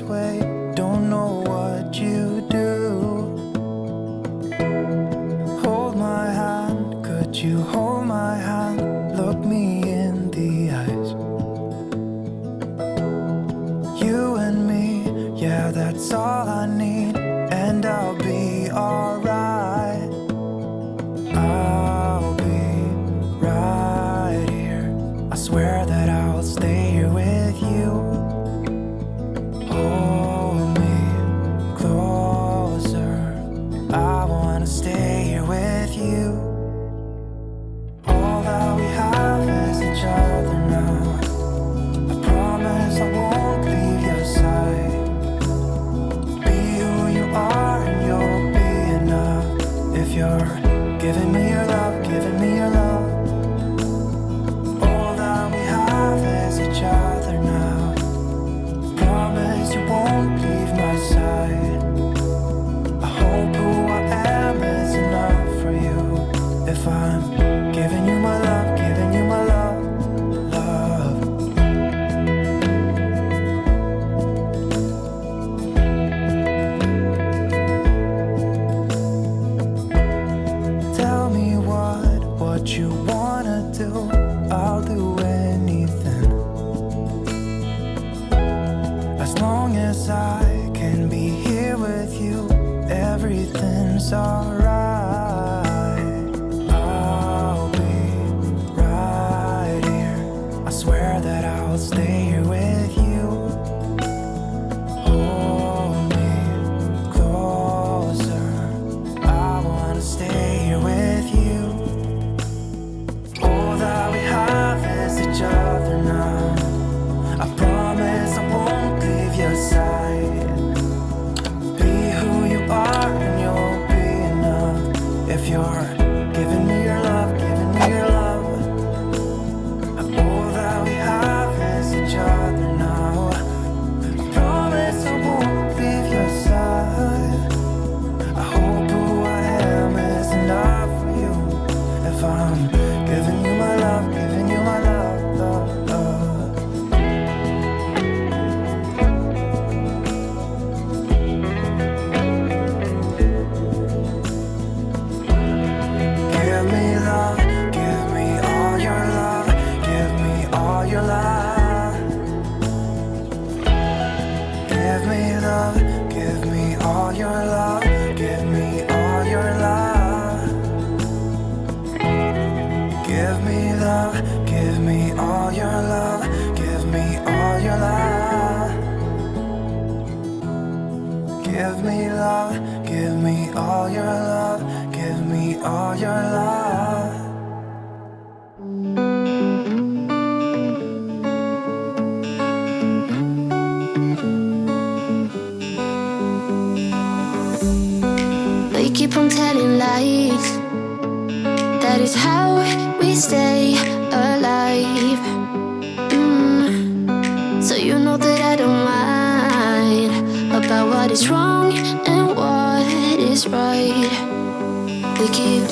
way. Don't know what you do. Hold my hand, could you hold my hand? Look me in the eyes. You and me, yeah, that's all I need. And I'll be alright. I'll be right here. I swear that I'll stay here with you. Hold me closer. I wanna stay here with you. All that we have is each other now. I promise I won't leave your side. Be who you are and you'll be enough. If you're giving me your love, giving me your love. All that we have is each other now. Promise you won't leave my side. I hope who I am is enough for you. If I'm giving you my love, giving you my love, love. Tell me what you wanna do. I'll do anything. As long as I can be here with you, everything's alright. I'll be right here. I swear that I'll stay here with you. Hold me closer. I wanna stay here with you. All that we have is each other now. I promise I won't leave your side. Be who you are and you'll be enough. If you're giving me your love, giving me your love. All that we have is each other now. I promise I won't leave your side. I hope who I am is enough for you. If I'm giving you my love, giving you my love, love, love. Give me love, give me all your love, give me all your love. Give me love, give me all your love, give me all your love. Give me love, give me all your love, give me all your love. Give me love, give me all your love, give me all your love. They keep on telling lies. That is how we stay alive. So you know that I don't mind about what is wrong and what is right. We keep